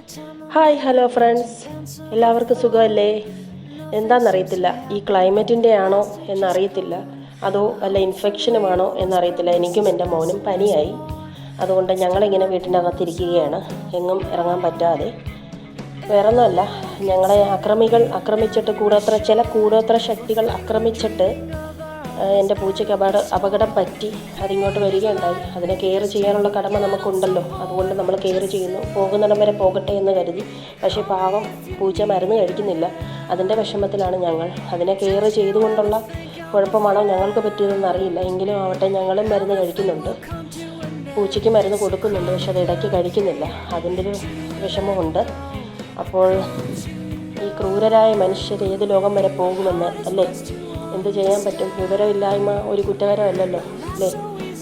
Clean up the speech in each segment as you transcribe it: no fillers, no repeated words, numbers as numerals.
Hi hello friends, എല്ലാവർക്കും സുഖമല്ലേ? എന്താണെന്നറിയത്തില്ല, ഈ ക്ലൈമറ്റിൻ്റെ ആണോ എന്നറിയത്തില്ല, അതോ വല്ല ഇൻഫെക്ഷനുമാണോ എന്നറിയത്തില്ല. എനിക്കും എൻ്റെ മോനും പനിയായി. അതുകൊണ്ട് ഞങ്ങളിങ്ങനെ വീട്ടിനകത്തിരിക്കുകയാണ്, എങ്ങും ഇറങ്ങാൻ പറ്റാതെ. വേറൊന്നുമല്ല, ഞങ്ങളെ ആക്രമിച്ചിട്ട് കൂടോത്ര ശക്തികൾ ആക്രമിച്ചിട്ട് എൻ്റെ പൂച്ചയ്ക്ക് അപകടം പറ്റി അതിങ്ങോട്ട് വരികയുണ്ടായി. അതിനെ കെയർ ചെയ്യാനുള്ള കടമ നമുക്കുണ്ടല്ലോ, അതുകൊണ്ട് നമ്മൾ കെയർ ചെയ്യുന്നു. പോകുന്നിടം വരെ പോകട്ടെ എന്ന് കരുതി. പക്ഷേ പാവം പൂച്ച മരുന്ന് കഴിക്കുന്നില്ല. അതിൻ്റെ വിഷമത്തിലാണ് ഞങ്ങൾ. അതിനെ കെയർ ചെയ്തുകൊണ്ടുള്ള കുഴപ്പമാണോ ഞങ്ങൾക്ക് പറ്റിയതെന്ന് അറിയില്ല. എങ്കിലും ആവട്ടെ, ഞങ്ങളും മരുന്ന് കഴിക്കുന്നുണ്ട്, പൂച്ചയ്ക്ക് മരുന്ന് കൊടുക്കുന്നുണ്ട്. പക്ഷെ അത് ഇടയ്ക്ക് കഴിക്കുന്നില്ല. അതിൻ്റെ ഒരു വിഷമമുണ്ട്. അപ്പോൾ ഈ ക്രൂരരായ മനുഷ്യർ ഏത് ലോകം വരെ പോകുമെന്ന് അല്ലേ? എന്ത് ചെയ്യാൻ പറ്റും? വിവരമില്ലായ്മ ഒരു കുറ്റകരമല്ലല്ലോ അല്ലേ?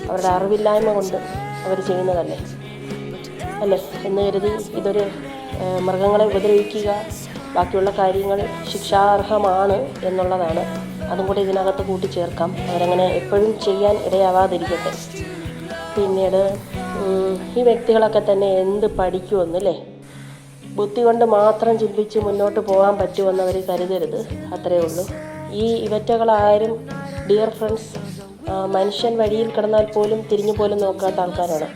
അവരുടെ അറിവില്ലായ്മ കൊണ്ട് അവർ ചെയ്യുന്നതല്ലേ അല്ലേ എന്ന് കരുതി ഇതൊരു മൃഗങ്ങളെ ഉപദ്രവിക്കുക, ബാക്കിയുള്ള കാര്യങ്ങൾ ശിക്ഷാർഹമാണ് എന്നുള്ളതാണ്. അതും കൂടി ഇതിനകത്ത് കൂട്ടിച്ചേർക്കാം. അവരങ്ങനെ എപ്പോഴും ചെയ്യാൻ ഇടയാവാതിരിക്കട്ടെ. പിന്നീട് ഈ വ്യക്തികളൊക്കെ തന്നെ എന്ത് പഠിക്കുമെന്നല്ലേ? ബുദ്ധി കൊണ്ട് മാത്രം ചിന്തിച്ച് മുന്നോട്ട് പോകാൻ പറ്റുമെന്നവർ കരുതരുത്. അത്രയേ ഉള്ളൂ. ഈ ഇവറ്റകളാരും, ഡിയർ ഫ്രണ്ട്സ്, മനുഷ്യൻ വഴിയിൽ കിടന്നാൽ പോലും തിരിഞ്ഞു പോലും നോക്കാത്ത ആൾക്കാരാണ്.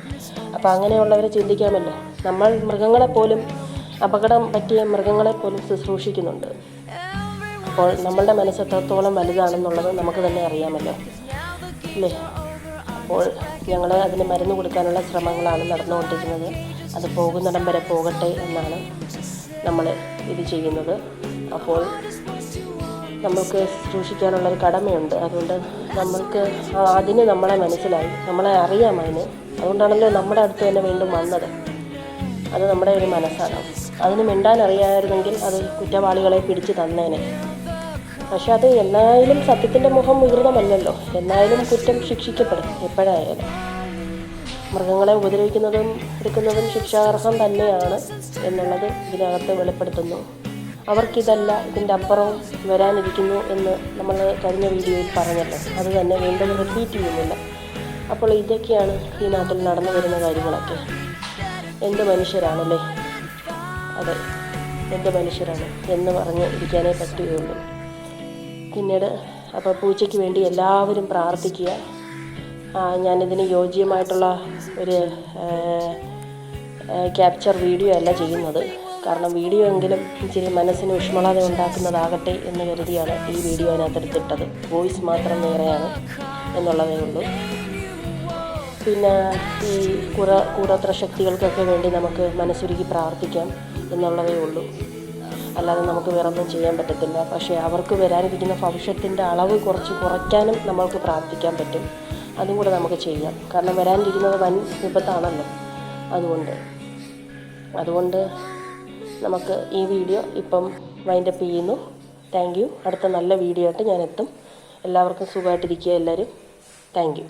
അപ്പോൾ അങ്ങനെയുള്ളവരെ ചിന്തിക്കാമല്ലോ. നമ്മൾ മൃഗങ്ങളെപ്പോലും, അപകടം പറ്റിയ മൃഗങ്ങളെപ്പോലും ശുശ്രൂഷിക്കുന്നുണ്ട്. അപ്പോൾ നമ്മളുടെ മനസ്സ് എത്രത്തോളം വലുതാണെന്നുള്ളത് നമുക്ക് തന്നെ അറിയാമല്ലോ അല്ലേ? അപ്പോൾ ഞങ്ങൾ അതിന് മരുന്ന് കൊടുക്കാനുള്ള ശ്രമങ്ങളാണ് നടന്നുകൊണ്ടിരിക്കുന്നത്. അത് പോകുന്നിടം വരെ പോകട്ടെ എന്നാണ് നമ്മൾ ഇത് ചെയ്യുന്നത്. അപ്പോൾ നമുക്ക് സൂക്ഷിക്കാനുള്ളൊരു കടമയുണ്ട്. അതുകൊണ്ട് അതിന് നമ്മളെ മനസ്സിലായി, നമ്മളെ അറിയാം അതിന്. അതുകൊണ്ടാണല്ലോ നമ്മുടെ അടുത്ത് തന്നെ വീണ്ടും വന്നത്. അത് നമ്മുടെ ഒരു മനസ്സാണ്. അതിന് മിണ്ടാൻ അറിയാമായിരുന്നെങ്കിൽ അത് കുറ്റവാളികളെ പിടിച്ച് തന്നേനെ. പക്ഷെ അത് എന്നായാലും സത്യത്തിൻ്റെ മുഖം വികൃതമല്ലല്ലോ. എന്നായാലും കുറ്റം ശിക്ഷിക്കപ്പെടും എപ്പോഴായാലും. മൃഗങ്ങളെ ഉപദ്രവിക്കുന്നതും എടുക്കുന്നതും ശിക്ഷാർഹം തന്നെയാണ് എന്നുള്ളത് ഇതിനകത്ത് വെളിപ്പെടുത്തുന്നു. അവർക്കിതല്ല, ഇതിൻ്റെ അപ്പുറം വരാനിരിക്കുന്നു എന്ന് നമ്മൾ കഴിഞ്ഞ വീഡിയോയിൽ പറഞ്ഞല്ലോ. അത് തന്നെ വീണ്ടും റിപ്പീറ്റ് ചെയ്യുന്നില്ല. അപ്പോൾ ഇതൊക്കെയാണ് ഈ നാട്ടിൽ നടന്നു വരുന്ന കാര്യങ്ങളൊക്കെ. എന്ത് മനുഷ്യരാണല്ലേ? അതെ, എന്ത് മനുഷ്യരാണ് എന്ന് പറഞ്ഞ് ഇരിക്കാനേ പറ്റുകയുള്ളൂ. പിന്നീട് അപ്പോൾ പൂച്ചയ്ക്ക് വേണ്ടി എല്ലാവരും പ്രാർത്ഥിക്കുക. ഞാനിതിന് യോജ്യമായിട്ടുള്ള ഒരു ക്യാപ്ചർ വീഡിയോ അല്ല ചെയ്യുന്നത്. കാരണം വീഡിയോ എങ്കിലും ഇച്ചിരി മനസ്സിന് വിഷമത ഉണ്ടാക്കുന്നതാകട്ടെ എന്ന് കരുതിയാണ് ഈ വീഡിയോ അതിനകത്തെടുത്തിട്ടത്. വോയിസ് മാത്രം വേറെയാണ് എന്നുള്ളതേ ഉള്ളൂ. പിന്നെ ഈ കൂടോത്ര ശക്തികൾക്കൊക്കെ വേണ്ടി നമുക്ക് മനസ്സുരുക്കി പ്രാർത്ഥിക്കാം എന്നുള്ളതേ ഉള്ളൂ. അല്ലാതെ നമുക്ക് വേറൊന്നും ചെയ്യാൻ പറ്റത്തില്ല. പക്ഷേ അവർക്ക് വരാനിരിക്കുന്ന ഭവിഷ്യത്തിൻ്റെ അളവ് കുറയ്ക്കാനും നമ്മൾക്ക് പ്രാർത്ഥിക്കാൻ പറ്റും. അതും കൂടെ നമുക്ക് ചെയ്യാം. കാരണം വരാനിരിക്കുന്നത് വൻ വിപത്താണല്ലോ. അതുകൊണ്ട് നമുക്ക് ഈ വീഡിയോ ഇപ്പം വൈൻഡപ്പ് ചെയ്യുന്നു. Thank you. അടുത്ത നല്ല വീഡിയോ ആയിട്ട് ഞാൻ എത്തും. എല്ലാവർക്കും സുഖമായിട്ടിരിക്കുക എല്ലാവരും. Thank you.